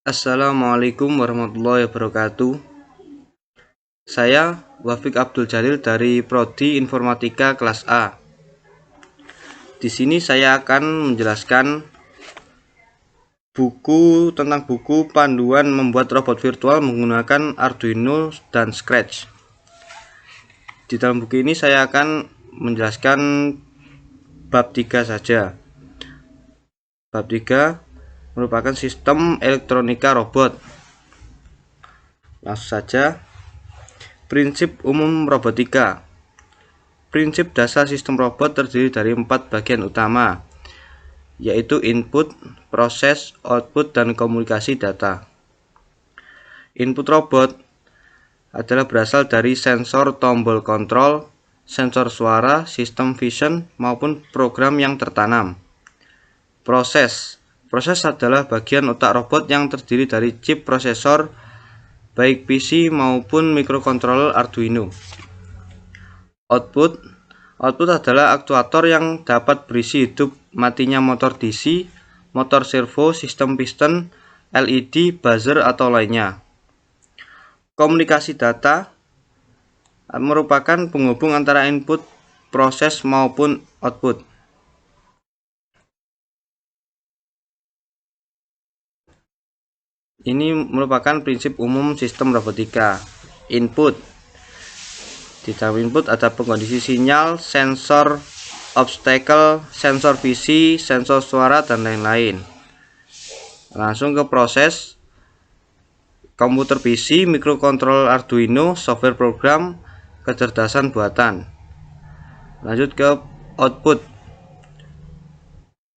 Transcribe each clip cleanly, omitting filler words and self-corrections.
Assalamualaikum warahmatullahi wabarakatuh. Saya Wafik Abdul Jalil dari Prodi Informatika kelas A. Di sini saya akan menjelaskan tentang buku panduan membuat robot virtual menggunakan Arduino dan Scratch. Di dalam buku ini saya akan menjelaskan bab 3 saja. Bab 3 merupakan sistem elektronika robot. Langsung saja. Prinsip umum robotika. Prinsip dasar sistem robot terdiri dari 4 bagian utama, yaitu input, proses, output, dan komunikasi data. Input robot adalah berasal dari sensor tombol kontrol, sensor suara, sistem vision, maupun program yang tertanam. Proses adalah bagian otak robot yang terdiri dari chip prosesor, baik PC maupun microcontroller Arduino. Output adalah aktuator yang dapat berisi hidup matinya motor DC, motor servo, sistem piston, LED, buzzer, atau lainnya. Komunikasi data merupakan penghubung antara input, proses, maupun output. Ini merupakan prinsip umum sistem robotika. Input. Di dalam input ada pengkondisi sinyal, sensor obstacle, sensor visi, sensor suara, dan lain-lain. Langsung ke proses. Komputer PC, microcontroller Arduino, software program, kecerdasan buatan. Lanjut ke output.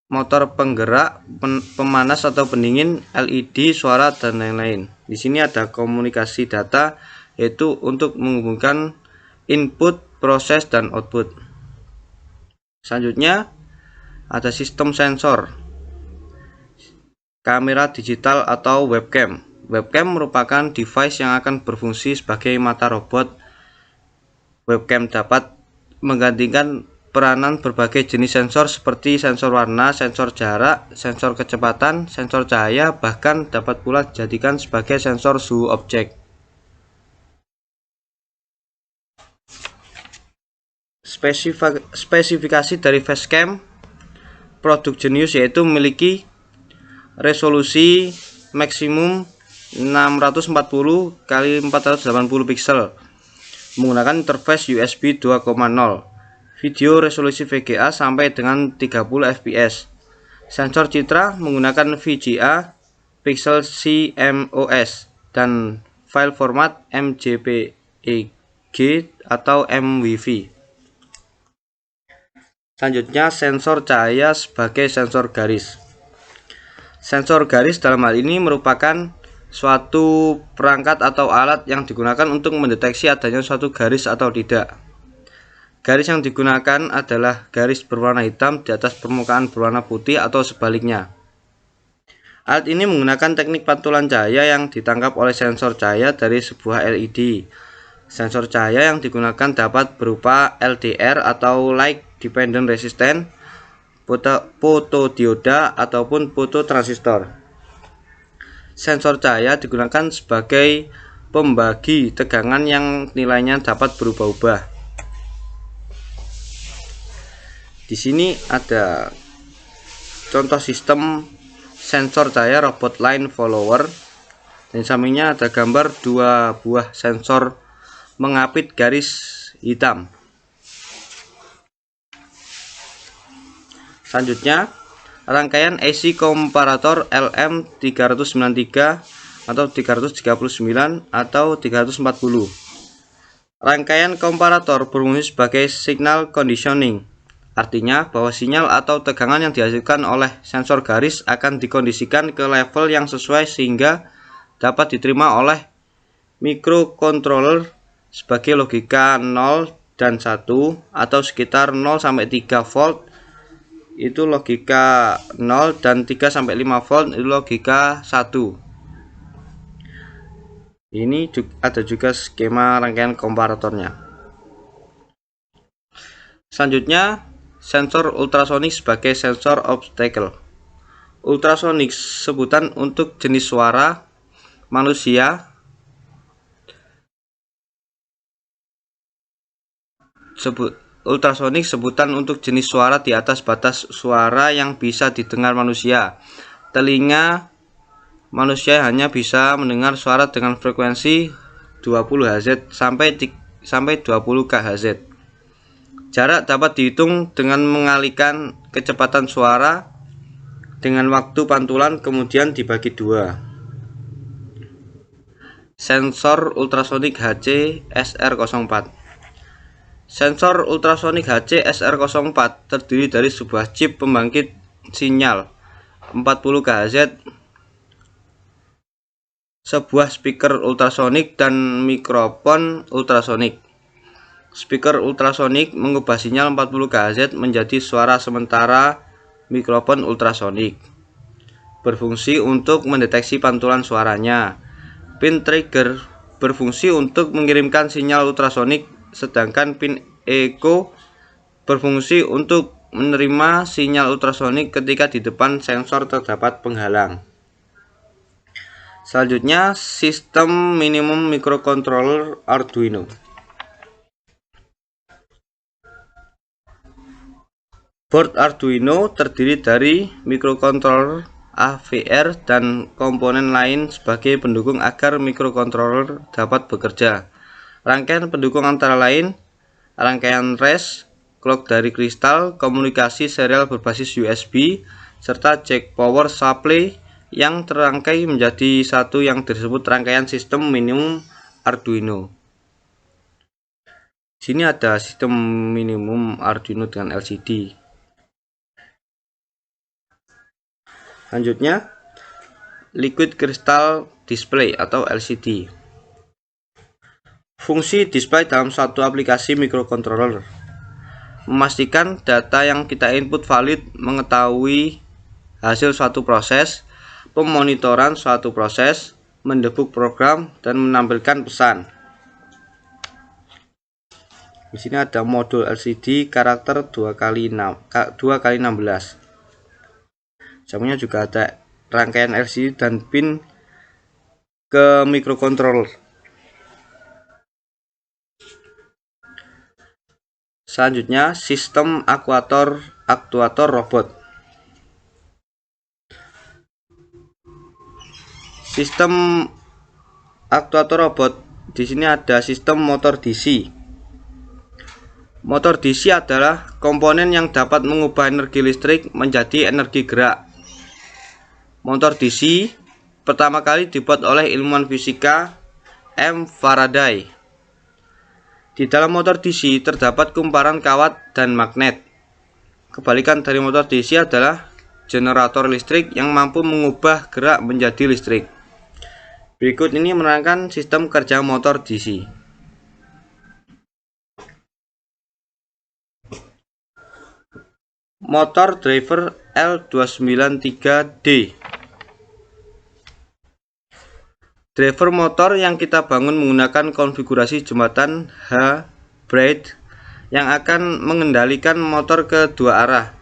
Motor penggerak, pemanas atau pendingin, LED, suara, dan lain-lain. Di sini ada komunikasi data, yaitu untuk menghubungkan input, proses, dan output. Selanjutnya ada sistem sensor, kamera digital atau webcam. Webcam merupakan device yang akan berfungsi sebagai mata robot. Webcam dapat menggantikan peranan berbagai jenis sensor seperti sensor warna, sensor jarak, sensor kecepatan, sensor cahaya, bahkan dapat pula dijadikan sebagai sensor suhu objek. Spesifikasi dari facecam produk jenius yaitu memiliki resolusi maksimum 640 x 480 pixel menggunakan interface USB 2.0, video resolusi VGA sampai dengan 30 fps, sensor citra menggunakan VGA, pixel CMOS, dan file format MJPEG atau MWV. Selanjutnya sensor cahaya sebagai sensor garis. Sensor garis dalam hal ini merupakan suatu perangkat atau alat yang digunakan untuk mendeteksi adanya suatu garis atau tidak. Garis yang digunakan adalah garis berwarna hitam di atas permukaan berwarna putih atau sebaliknya. Alat ini menggunakan teknik pantulan cahaya yang ditangkap oleh sensor cahaya dari sebuah LED. Sensor cahaya yang digunakan dapat berupa LDR atau Light Dependent Resistant, fotodioda, ataupun fototransistor. Sensor cahaya digunakan sebagai pembagi tegangan yang nilainya dapat berubah-ubah. Di sini ada contoh sistem sensor cahaya robot line follower. Dan sampingnya ada gambar 2 buah sensor mengapit garis hitam. Selanjutnya, rangkaian AC komparator LM393 atau 339 atau 340. Rangkaian komparator berfungsi sebagai signal conditioning, artinya bahwa sinyal atau tegangan yang dihasilkan oleh sensor garis akan dikondisikan ke level yang sesuai sehingga dapat diterima oleh microcontroller sebagai logika 0 dan 1 atau sekitar 0 sampai 3 volt itu logika 0 dan 3 sampai 5 volt itu logika 1. Ini ada juga skema rangkaian komparatornya. Selanjutnya, sensor ultrasonik sebagai sensor obstacle. Ultrasonik sebutan untuk jenis suara manusia. Ultrasonik sebutan untuk jenis suara di atas batas suara yang bisa didengar manusia. Telinga manusia hanya bisa mendengar suara dengan frekuensi 20 Hz sampai 20 kHz. Jarak dapat dihitung dengan mengalihkan kecepatan suara dengan waktu pantulan kemudian dibagi 2. Sensor ultrasonik HC SR04. Sensor ultrasonik HC SR04 terdiri dari sebuah chip pembangkit sinyal 40 kHz, sebuah speaker ultrasonik dan mikrofon ultrasonik. Speaker ultrasonik mengubah sinyal 40 kHz menjadi suara sementara mikrofon ultrasonik berfungsi untuk mendeteksi pantulan suaranya. Pin trigger berfungsi untuk mengirimkan sinyal ultrasonik, sedangkan pin echo berfungsi untuk menerima sinyal ultrasonik ketika di depan sensor terdapat penghalang. Selanjutnya, sistem minimum microcontroller Arduino. Board Arduino terdiri dari microcontroller AVR dan komponen lain sebagai pendukung agar microcontroller dapat bekerja. Rangkaian pendukung antara lain rangkaian RES, clock dari kristal, komunikasi serial berbasis USB, serta jack power supply yang terangkai menjadi satu yang disebut rangkaian sistem minimum Arduino. Sini ada sistem minimum Arduino dengan LCD. Selanjutnya, liquid crystal display atau LCD. Fungsi display dalam suatu aplikasi microcontroller: memastikan data yang kita input valid, mengetahui hasil suatu proses, pemonitoran suatu proses, mendebug program, dan menampilkan pesan. Di sini ada modul LCD karakter 2x16. Sampingnya juga ada rangkaian LCD dan pin ke microcontroller. Selanjutnya, sistem aktuator robot. Sistem aktuator robot di sini ada sistem motor DC. Motor DC adalah komponen yang dapat mengubah energi listrik menjadi energi gerak. Motor DC pertama kali dibuat oleh ilmuwan fisika M. Faraday. Di dalam motor DC terdapat kumparan kawat dan magnet. Kebalikan dari motor DC adalah generator listrik yang mampu mengubah gerak menjadi listrik. Berikut ini menerangkan sistem kerja motor DC. Motor driver L293D. Driver motor yang kita bangun menggunakan konfigurasi jembatan H-braid yang akan mengendalikan motor ke dua arah,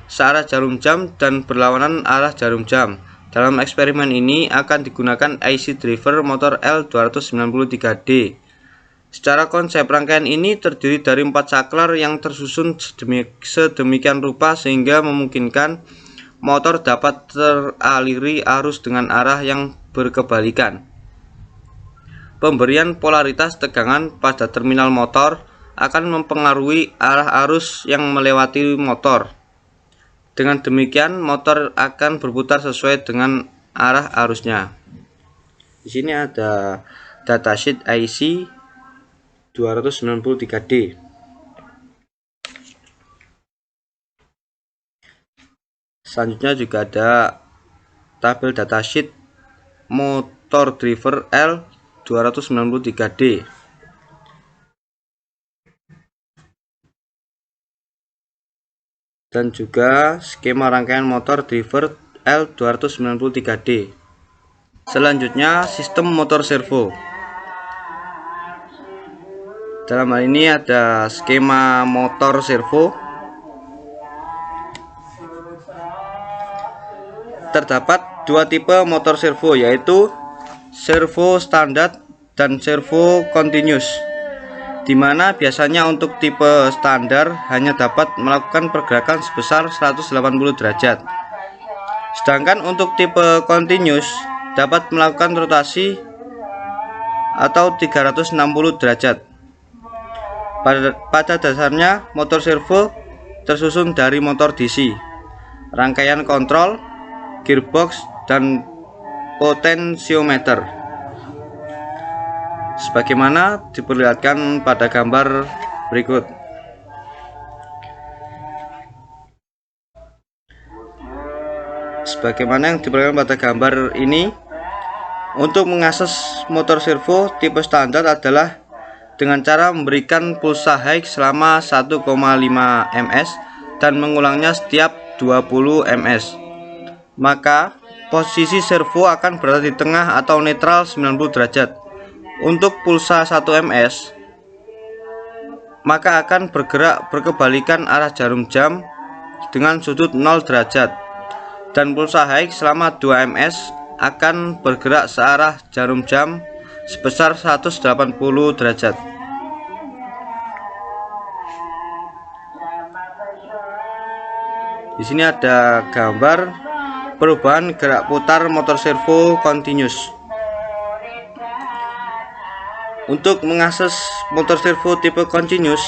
searah jarum jam dan berlawanan arah jarum jam. Dalam eksperimen ini akan digunakan IC driver motor L293D. Secara konsep, rangkaian ini terdiri dari 4 saklar yang tersusun sedemikian rupa sehingga memungkinkan motor dapat teraliri arus dengan arah yang berkebalikan. Pemberian polaritas tegangan pada terminal motor akan mempengaruhi arah arus yang melewati motor. Dengan demikian, motor akan berputar sesuai dengan arah arusnya. Di sini ada datasheet IC 293D. Selanjutnya juga ada tabel datasheet motor driver L293D. Dan juga skema rangkaian motor driver L293D. Selanjutnya, sistem motor servo. Dalam hal ini ada skema motor servo. terdapat dua tipe motor servo, yaitu servo standar dan servo continuous, di mana biasanya untuk tipe standar hanya dapat melakukan pergerakan sebesar 180 derajat, sedangkan untuk tipe continuous dapat melakukan rotasi atau 360 derajat. Pada dasarnya motor servo tersusun dari motor DC, rangkaian kontrol, gearbox, dan potensiometer, sebagaimana diperlihatkan pada gambar berikut. Sebagaimana yang diperlihatkan pada gambar ini, untuk mengakses motor servo tipe standar adalah dengan cara memberikan pulsa high selama 1,5 ms dan mengulangnya setiap 20 ms. Maka posisi servo akan berada di tengah atau netral 90 derajat. Untuk pulsa 1 ms, maka akan bergerak berkebalikan arah jarum jam dengan sudut 0 derajat. Dan pulsa high selama 2 ms akan bergerak searah jarum jam sebesar 180 derajat. Di sini ada gambar perubahan gerak putar motor servo continuous. Untuk mengakses motor servo tipe continuous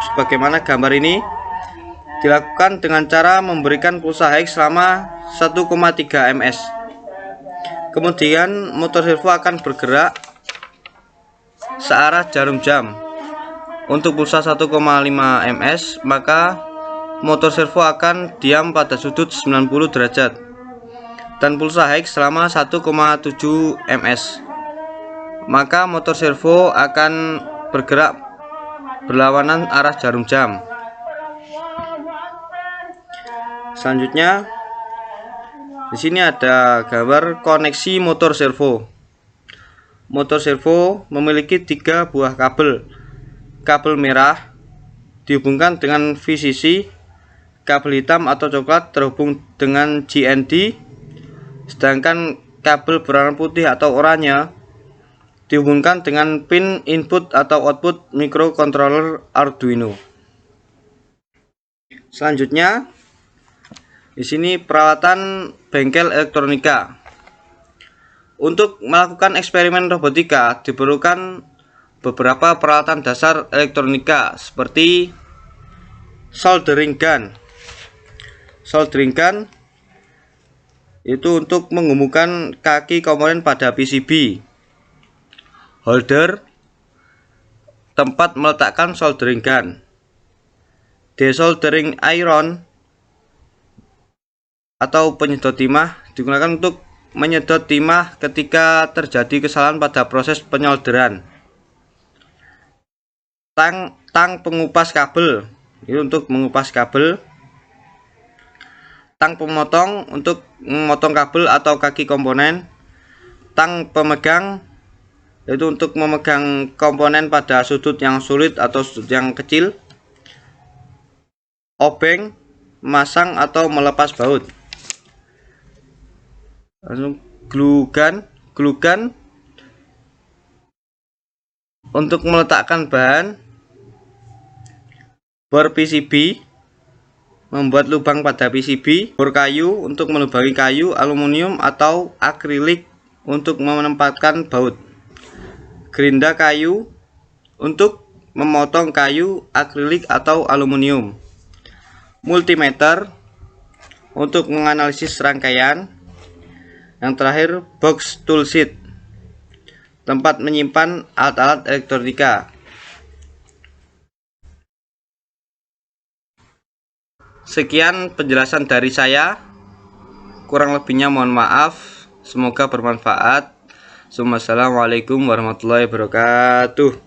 sebagaimana gambar ini dilakukan dengan cara memberikan pulsa high selama 1,3 ms. Kemudian motor servo akan bergerak searah jarum jam. Untuk pulsa 1,5 ms, maka motor servo akan diam pada sudut 90 derajat dan pulsa high selama 1,7 ms, maka motor servo akan bergerak berlawanan arah jarum jam. Selanjutnya di sini ada gambar koneksi motor servo. Motor servo memiliki 3 buah kabel. Kabel merah dihubungkan dengan VCC, kabel hitam atau coklat terhubung dengan GND, sedangkan kabel berwarna putih atau oranye dihubungkan dengan pin input atau output microcontroller Arduino. Selanjutnya, di sini peralatan bengkel elektronika. Untuk melakukan eksperimen robotika diperlukan beberapa peralatan dasar elektronika seperti soldering gun. Soldering gun itu untuk menggumulkan kaki komponen pada PCB. Holder, tempat meletakkan soldering gun. Desoldering iron atau penyedot timah digunakan untuk menyedot timah ketika terjadi kesalahan pada proses penyolderan. Tang pengupas kabel itu untuk mengupas kabel. Tang pemotong untuk memotong kabel atau kaki komponen. Tang pemegang itu untuk memegang komponen pada sudut yang sulit atau sudut yang kecil. Obeng, memasang atau melepas baut. Langsung glue gun untuk meletakkan bahan. Bor PCB, membuat lubang pada PCB. Bor kayu untuk melubangi kayu, aluminium atau akrilik untuk menempatkan baut. Gerinda kayu untuk memotong kayu, akrilik atau aluminium. Multimeter untuk menganalisis rangkaian. Yang terakhir, box toolset, tempat menyimpan alat-alat elektronika. Sekian penjelasan dari saya, kurang lebihnya mohon maaf, semoga bermanfaat. Assalamualaikum warahmatullahi wabarakatuh.